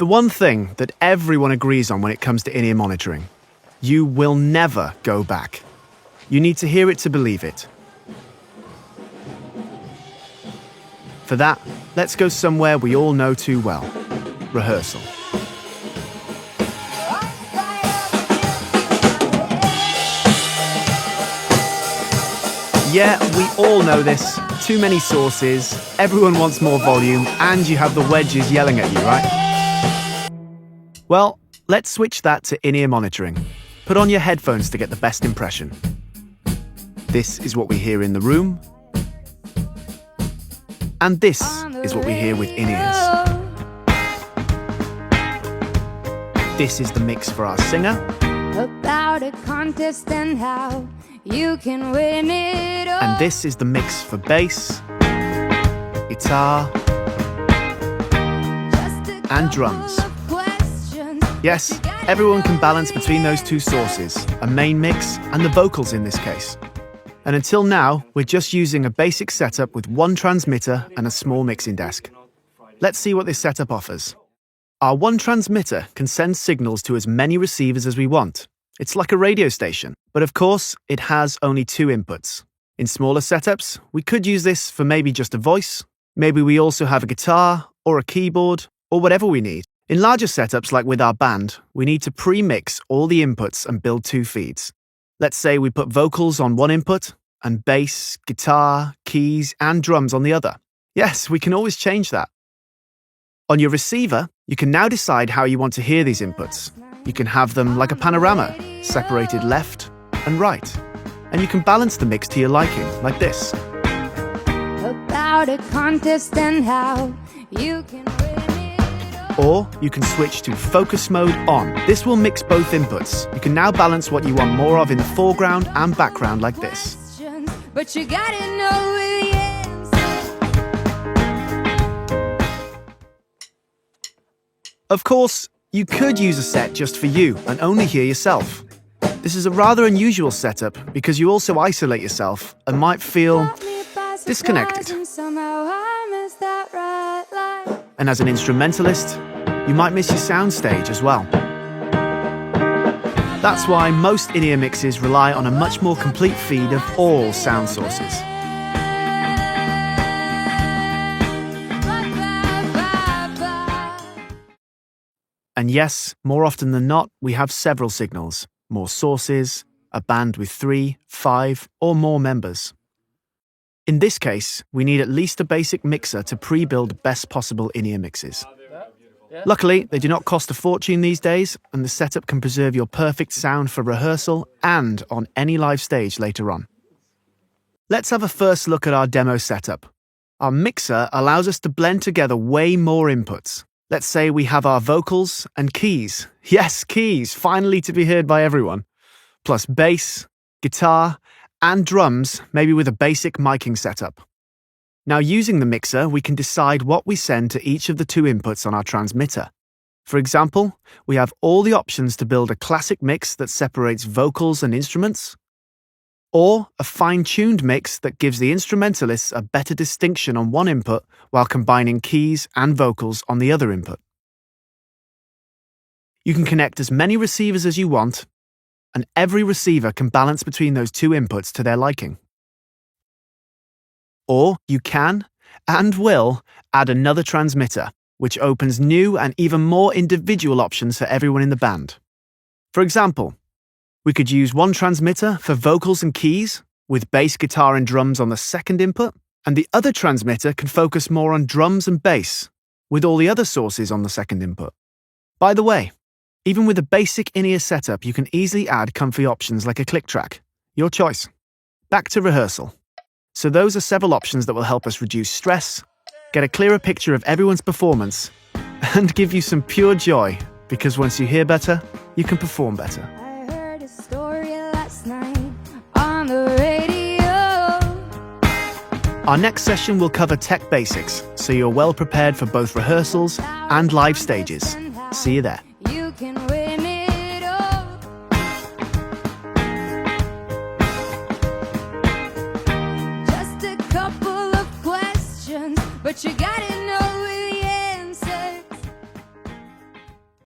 The one thing that everyone agrees on when it comes to in-ear monitoring: you will never go back. You need to hear it to believe it. For that, let's go somewhere we all know too well: rehearsal. Yeah, we all know this. Too many sources, everyone wants more volume, and you have the wedges yelling at you, right? Well, let's switch that to in-ear monitoring. Put on your headphones to get the best impression. This is what we hear in the room, and this is what we hear with in-ears. This is the mix for our singer. About a contest and how you can win it all. And this is the mix for bass, guitar, and drums. Yes, everyone can balance between those two sources, a main mix and the vocals in this case. And until now, we're just using a basic setup with one transmitter and a small mixing desk. Let's see what this setup offers. Our one transmitter can send signals to as many receivers as we want. It's like a radio station, but of course, it has only two inputs. In smaller setups, we could use this for maybe just a voice. Maybe we also have a guitar or a keyboard or whatever we need. In larger setups, like with our band, we need to pre-mix all the inputs and build two feeds. Let's say we put vocals on one input and bass, guitar, keys, and drums on the other. Yes, we can always change that. On your receiver, you can now decide how you want to hear these inputs. You can have them like a panorama, separated left and right. And you can balance the mix to your liking, like this. About a contest and how you can win it all. Or you can switch to focus mode on. This will mix both inputs. You can now balance what you want more of in the foreground and background like this. But you gotta know the answer. Of course, you could use a set just for you and only hear yourself. This is a rather unusual setup because you also isolate yourself and might feel disconnected. And as an instrumentalist, you might miss your soundstage as well. That's why most in-ear mixes rely on a much more complete feed of all sound sources. And yes, more often than not, we have several signals, more sources, a band with 3, 5, or more members. In this case, we need at least a basic mixer to pre-build best possible in-ear mixes. Luckily, they do not cost a fortune these days, and the setup can preserve your perfect sound for rehearsal and on any live stage later on. Let's have a first look at our demo setup. Our mixer allows us to blend together way more inputs. Let's say we have our vocals and keys. Yes, keys, finally to be heard by everyone. Plus bass, guitar, and drums, maybe with a basic miking setup. Now, using the mixer, we can decide what we send to each of the two inputs on our transmitter. For example, we have all the options to build a classic mix that separates vocals and instruments, or a fine-tuned mix that gives the instrumentalists a better distinction on one input while combining keys and vocals on the other input. You can connect as many receivers as you want, and every receiver can balance between those two inputs to their liking. Or you can, and will, add another transmitter, which opens new and even more individual options for everyone in the band. For example, we could use one transmitter for vocals and keys, with bass, guitar, and drums on the second input, and the other transmitter can focus more on drums and bass, with all the other sources on the second input. By the way, even with a basic in-ear setup, you can easily add comfy options like a click track. Your choice. Back to rehearsal. So those are several options that will help us reduce stress, get a clearer picture of everyone's performance, and give you some pure joy, because once you hear better, you can perform better. Our next session will cover tech basics, so you're well prepared for both rehearsals and live stages. See you there.